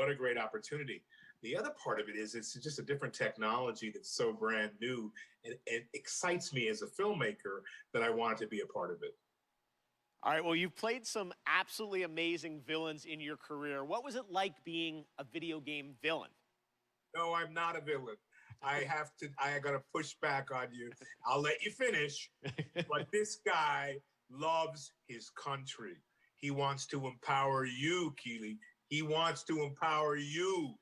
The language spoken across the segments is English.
what a great opportunity. The other part of it is it's just a different technology that's so brand new, and it excites me as a filmmaker that I wanted to be a part of it. All right, well, you've played some absolutely amazing villains in your career. What was it like being a video game villain? No, I'm not a villain. I got to push back on you. I'll let you finish. But this guy loves his country. He wants to empower you, Keely. He wants to empower you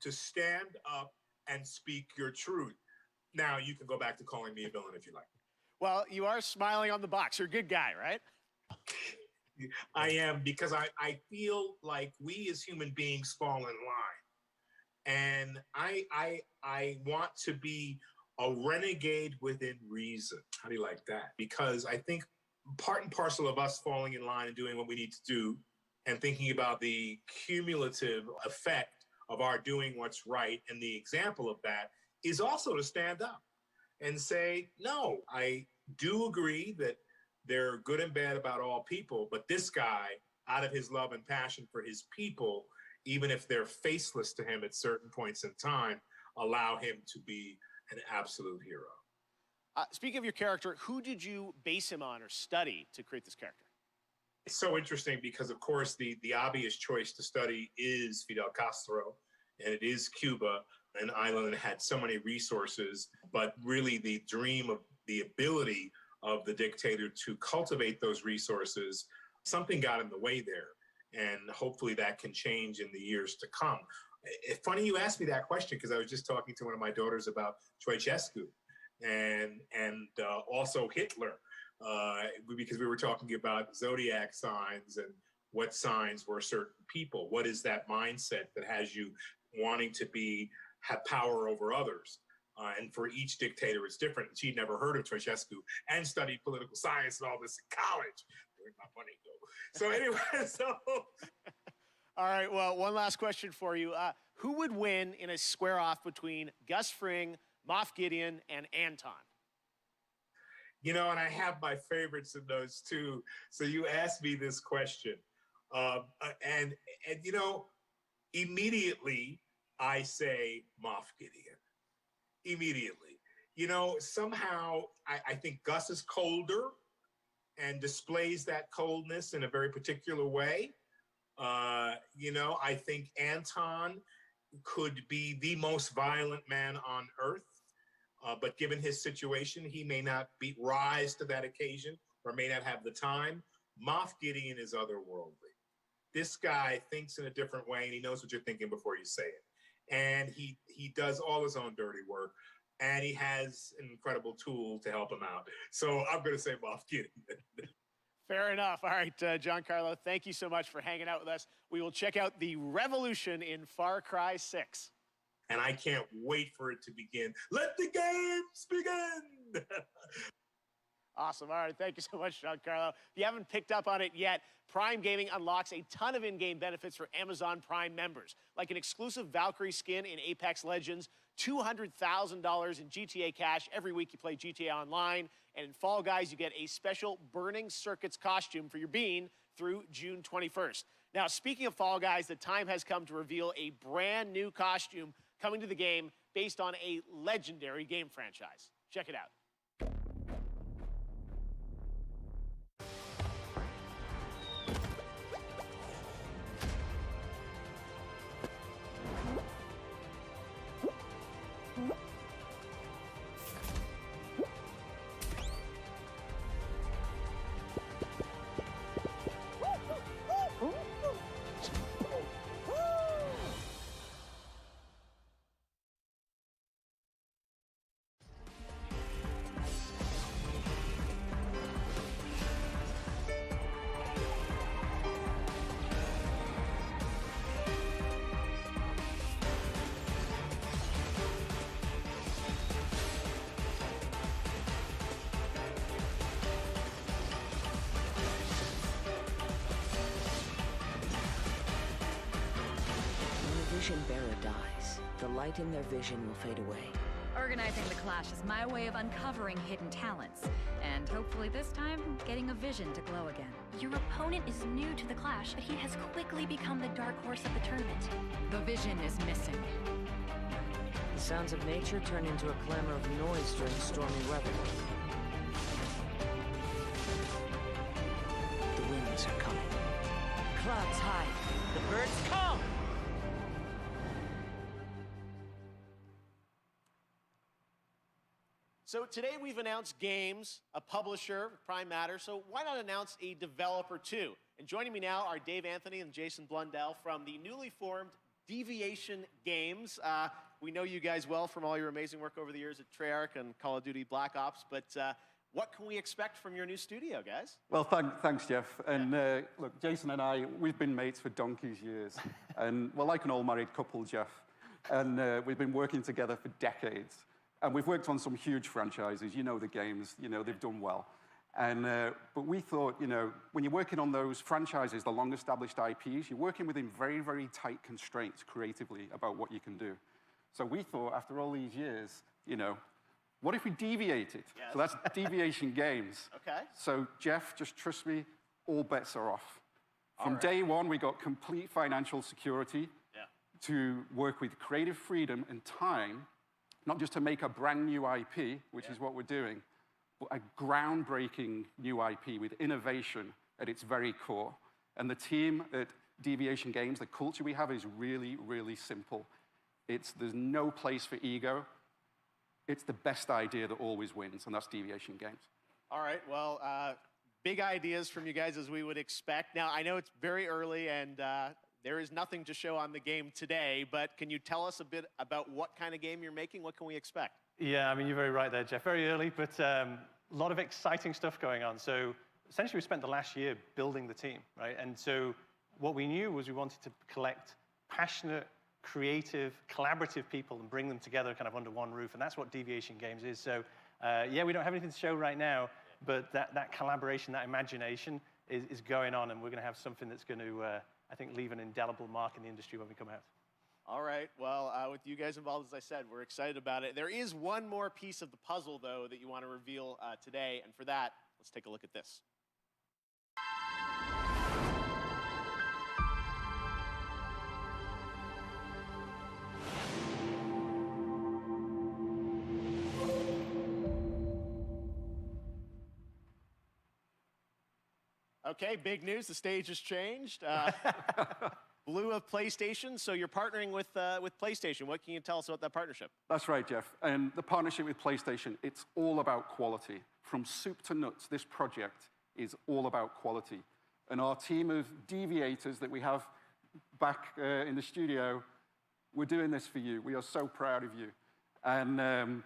to stand up and speak your truth. Now, you can go back to calling me a villain if you like. Well, you are smiling on the box. You're a good guy, right? I am, because I feel like we as human beings fall in line. And I want to be a renegade within reason. How do you like that? Because I think part and parcel of us falling in line and doing what we need to do and thinking about the cumulative effect of our doing what's right, and the example of that is also to stand up and say, no, I do agree that they're good and bad about all people, but this guy, out of his love and passion for his people, even if they're faceless to him at certain points in time, allow him to be an absolute hero. Speaking of your character, who did you base him on or study to create this character? It's so interesting because, of course, the obvious choice to study is Fidel Castro, and it is Cuba, an island that had so many resources, but really the dream of the ability of the dictator to cultivate those resources, something got in the way there. And hopefully that can change in the years to come. It's funny you asked me that question, because I was just talking to one of my daughters about Ceausescu and also Hitler, because we were talking about zodiac signs and what signs were certain people. What is that mindset that has you wanting to have power over others? And for each dictator, it's different. She'd never heard of Ceausescu and studied political science and all this in college. Where'd my money go? So anyway, All right, well, one last question for you. Who would win in a square-off between Gus Fring, Moff Gideon, and Anton? You know, and I have my favorites in those too. So you asked me this question. And you know, immediately I say Moff Gideon. Immediately. You know, somehow I think Gus is colder and displays that coldness in a very particular way. You know, I think Anton could be the most violent man on earth, but given his situation, he may not rise to that occasion or may not have the time. Moff Gideon is otherworldly. This guy thinks in a different way, and he knows what you're thinking before you say it. And he does all his own dirty work, and he has an incredible tool to help him out. So I'm going to say Moff Gideon. Fair enough. All right, Giancarlo, thank you so much for hanging out with us. We will check out the revolution in Far Cry 6. And I can't wait for it to begin. Let the games begin! Awesome. All right, thank you so much, Giancarlo. If you haven't picked up on it yet, Prime Gaming unlocks a ton of in-game benefits for Amazon Prime members, like an exclusive Valkyrie skin in Apex Legends, $200,000 in GTA cash every week you play GTA Online, and in Fall Guys, you get a special Burning Circuits costume for your bean through June 21st. Now, speaking of Fall Guys, the time has come to reveal a brand new costume coming to the game based on a legendary game franchise. Check it out. Vision bearer dies, the light in their vision will fade away. Organizing the clash is my way of uncovering hidden talents, and hopefully this time, getting a vision to glow again. Your opponent is new to the clash, but he has quickly become the dark horse of the tournament. The vision is missing. The sounds of nature turn into a clamor of noise during stormy weather. The winds are coming. Clouds high. The birds come! So today we've announced games, a publisher, Prime Matter, so why not announce a developer too? And joining me now are Dave Anthony and Jason Blundell from the newly formed Deviation Games. We know you guys well from all your amazing work over the years at Treyarch and Call of Duty Black Ops, but what can we expect from your new studio, guys? Well, thanks, Jeff. And look, Jason and I, we've been mates for donkey's years. And we're like an all-married couple, Jeff. And we've been working together for decades. And we've worked on some huge franchises. You know the games. You know, they've done well. And, but we thought, you know, when you're working on those franchises, the long-established IPs, you're working within very, very tight constraints creatively about what you can do. So we thought, after all these years, you know, what if we deviated? Yes. So that's Deviation Games. Okay. So, Jeff, just trust me, all bets are off. From right. day one, we got complete financial security to work with creative freedom and time, not just to make a brand new IP, which is what we're doing, but a groundbreaking new IP with innovation at its very core. And the team at Deviation Games, the culture we have is really, really simple. There's no place for ego. It's the best idea that always wins, and that's Deviation Games. All right, well, big ideas from you guys as we would expect. Now, I know it's very early and there is nothing to show on the game today, but can you tell us a bit about what kind of game you're making? What can we expect? Yeah, I mean, you're very right there, Jeff. Very early, but a lot of exciting stuff going on. So essentially, we spent the last year building the team, right? And so what we knew was we wanted to collect passionate, creative, collaborative people and bring them together kind of under one roof, and that's what Deviation Games is. So yeah, we don't have anything to show right now, but that collaboration, that imagination is going on, and we're going to have something that's going to, I think, leave an indelible mark in the industry when we come out. All right, well, with you guys involved, as I said, we're excited about it. There is one more piece of the puzzle, though, that you want to reveal today, and for that, let's take a look at this. Okay, big news. The stage has changed. Blue of PlayStation, so you're partnering with PlayStation. What can you tell us about that partnership? That's right, Jeff. And the partnership with PlayStation, it's all about quality. From soup to nuts, this project is all about quality. And our team of deviators that we have back in the studio, we're doing this for you. We are so proud of you. And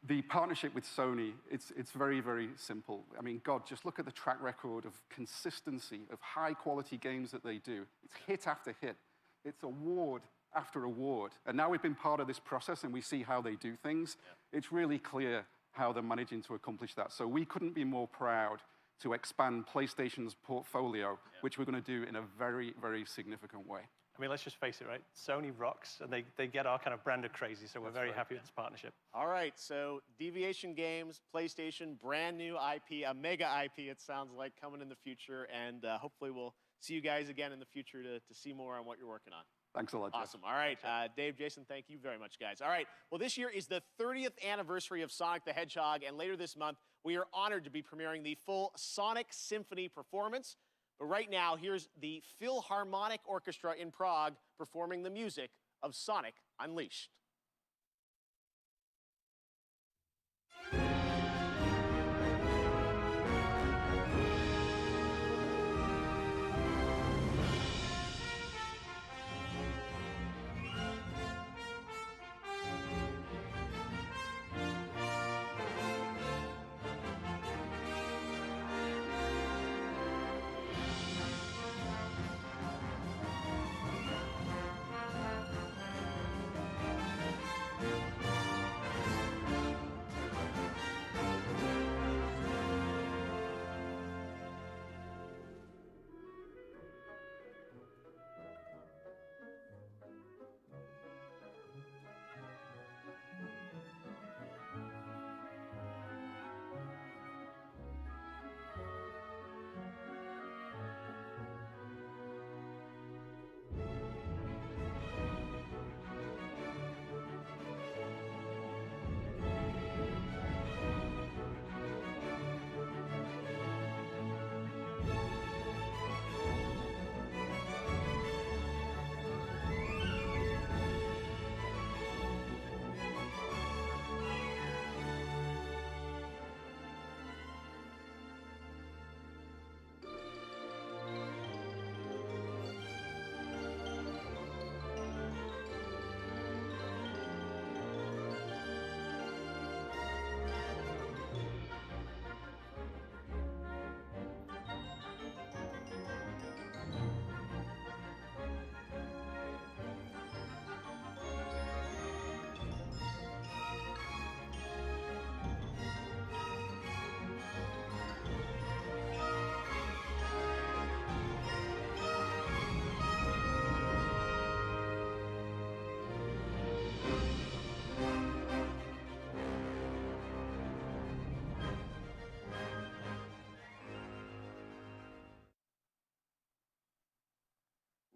the partnership with Sony, it's very, very simple. I mean, God, just look at the track record of consistency, of high-quality games that they do. It's hit after hit. It's award after award. And now we've been part of this process, and we see how they do things. Yeah. It's really clear how they're managing to accomplish that. So we couldn't be more proud to expand PlayStation's portfolio, which we're going to do in a very, very significant way. I mean, let's just face it, right? Sony rocks, and they get our kind of brand of crazy, so we're very happy with this partnership. All right, so Deviation Games, PlayStation, brand new IP, a mega IP, it sounds like, coming in the future, and hopefully we'll see you guys again in the future to see more on what you're working on. Thanks a lot, Jeff. Awesome. All right, Dave, Jason, thank you very much, guys. All right, well, this year is the 30th anniversary of Sonic the Hedgehog, and later this month, we are honored to be premiering the full Sonic Symphony performance. But right now, here's the Philharmonic Orchestra in Prague performing the music of Sonic Unleashed.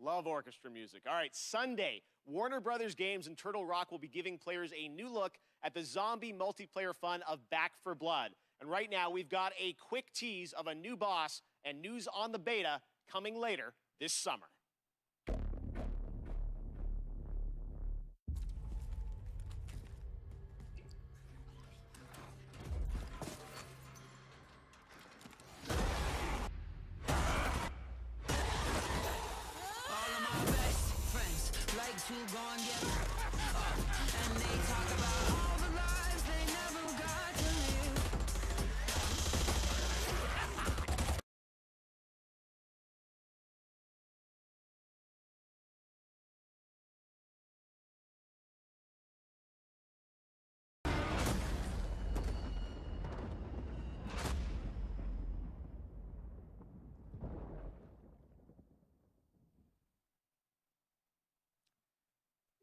Love orchestra music. All right, Sunday, Warner Brothers Games and Turtle Rock will be giving players a new look at the zombie multiplayer fun of Back 4 Blood. And right now, we've got a quick tease of a new boss and news on the beta coming later this summer.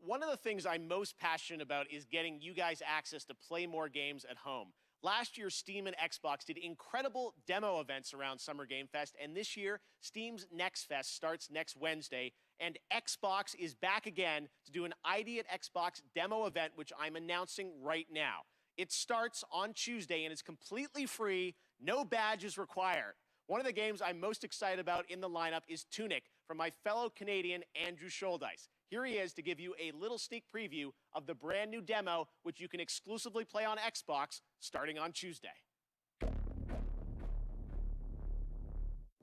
One of the things I'm most passionate about is getting you guys access to play more games at home. Last year, Steam and Xbox did incredible demo events around Summer Game Fest, and this year, Steam's Next Fest starts next Wednesday, and Xbox is back again to do an ID at Xbox demo event, which I'm announcing right now. It starts on Tuesday, and it's completely free, no badges required. One of the games I'm most excited about in the lineup is Tunic from my fellow Canadian Andrew Scholdice. Here he is to give you a little sneak preview of the brand new demo, which you can exclusively play on Xbox starting on Tuesday.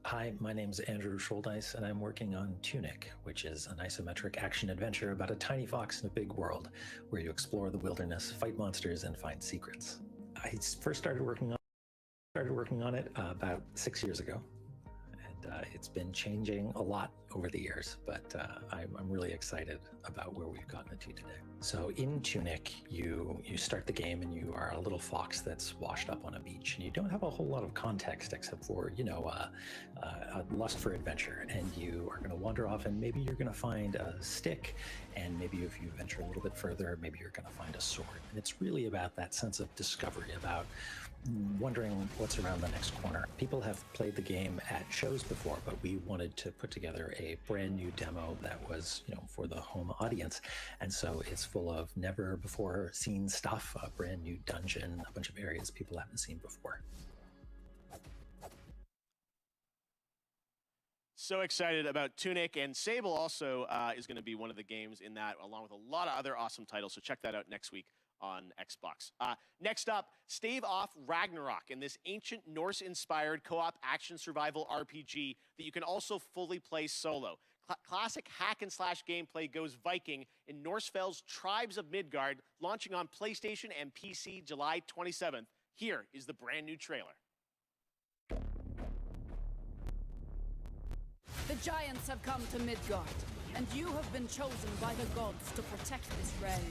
Hi, my name's Andrew Scholdice, and I'm working on Tunic, which is an isometric action-adventure about a tiny fox in a big world, where you explore the wilderness, fight monsters, and find secrets. I first started working on it about 6 years ago. It's been changing a lot over the years, but I'm really excited about where we've gotten it to today. So in Tunic, you start the game and you are a little fox that's washed up on a beach, and you don't have a whole lot of context except for, a lust for adventure. And you are going to wander off, and maybe you're going to find a stick, and maybe if you venture a little bit further, maybe you're going to find a sword. And it's really about that sense of discovery, about wondering what's around the next corner. People have played the game at shows before, but we wanted to put together a brand new demo that was, for the home audience. And so it's full of never before seen stuff, a brand new dungeon, a bunch of areas people haven't seen before. So excited about Tunic, and Sable also is going to be one of the games in that, along with a lot of other awesome titles. So check that out next week on Xbox. Next up, Stave Off Ragnarok, in this ancient Norse-inspired co-op action survival RPG that you can also fully play solo. Classic hack-and-slash gameplay goes Viking in Norsefeld's Tribes of Midgard, launching on PlayStation and PC July 27th. Here is the brand new trailer. The giants have come to Midgard, and you have been chosen by the gods to protect this realm.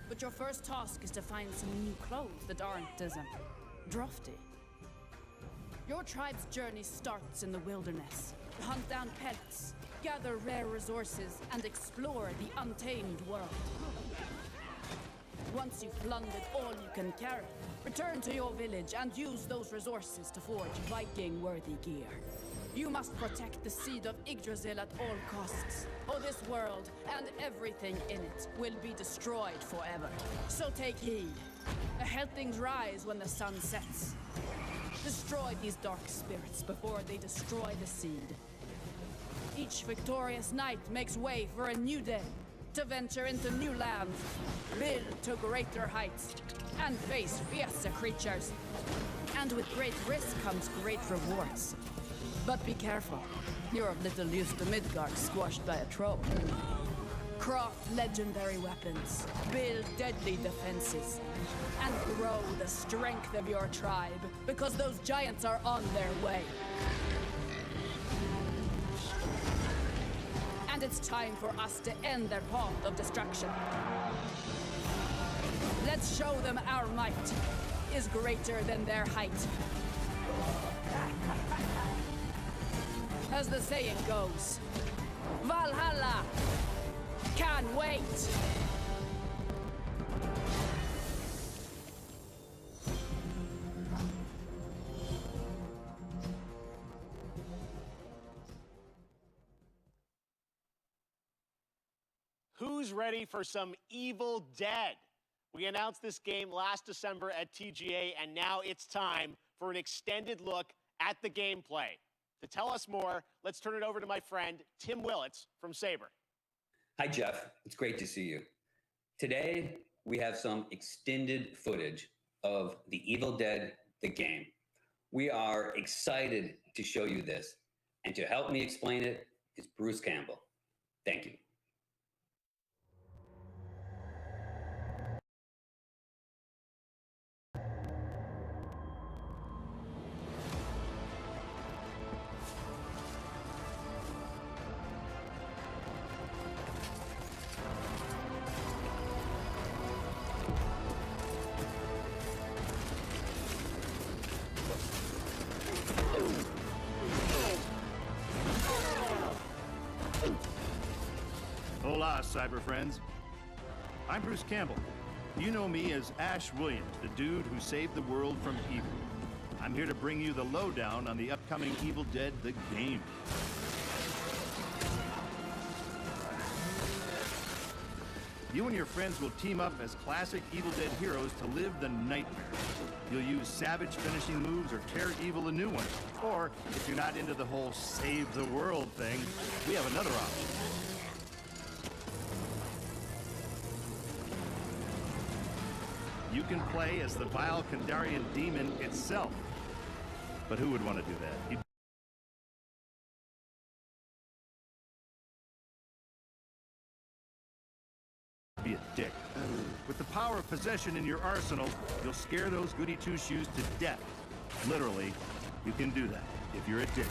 But your first task is to find some new clothes that aren't as drafty. Your tribe's journey starts in the wilderness. Hunt down pets, gather rare resources, and explore the untamed world. Once you've plundered all you can carry, return to your village and use those resources to forge Viking-worthy gear. You must protect the seed of Yggdrasil at all costs, or this world and everything in it will be destroyed forever. So take heed. Ahead things rise when the sun sets. Destroy these dark spirits before they destroy the seed. Each victorious knight makes way for a new day, to venture into new lands, build to greater heights, and face fiercer creatures. And with great risk comes great rewards. But be careful. You're of little use to Midgard squashed by a troll. Craft legendary weapons, build deadly defenses, and grow the strength of your tribe, because those giants are on their way. And it's time for us to end their path of destruction. Let's show them our might is greater than their height. As the saying goes, Valhalla! Can't wait! Who's ready for some Evil Dead? We announced this game last December at TGA, and now it's time for an extended look at the gameplay. To tell us more, let's turn it over to my friend, Tim Willits from Saber. Hi, Jeff. It's great to see you. Today, we have some extended footage of The Evil Dead, the game. We are excited to show you this, and to help me explain it is Bruce Campbell. Thank you. Hola, cyber friends. I'm Bruce Campbell. You know me as Ash Williams, the dude who saved the world from evil. I'm here to bring you the lowdown on the upcoming Evil Dead, the game. You and your friends will team up as classic Evil Dead heroes to live the nightmare. You'll use savage finishing moves or tear evil a new one. Or, if you're not into the whole save the world thing, we have another option. You can play as the vile Kandarian demon itself. But who would want to do that? Be a dick. With the power of possession in your arsenal, you'll scare those goody two-shoes to death. Literally, you can do that if you're a dick.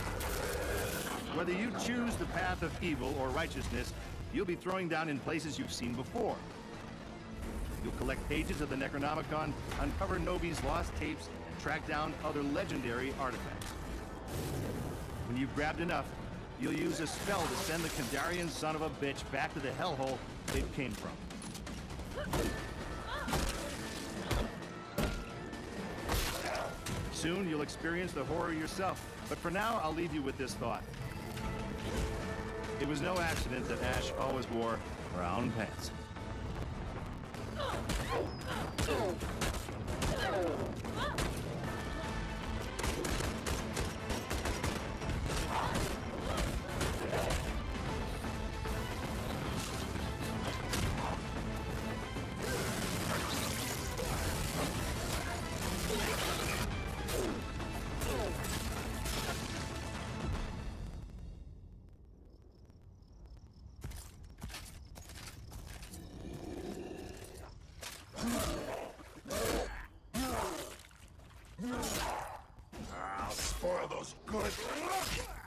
Whether you choose the path of evil or righteousness, you'll be throwing down in places you've seen before. You'll collect pages of the Necronomicon, uncover Novi's lost tapes, and track down other legendary artifacts. When you've grabbed enough, you'll use a spell to send the Kandarian son of a bitch back to the hellhole it came from. Soon you'll experience the horror yourself, but for now I'll leave you with this thought. It was no accident that Ash always wore brown pants. I'll spoil those good.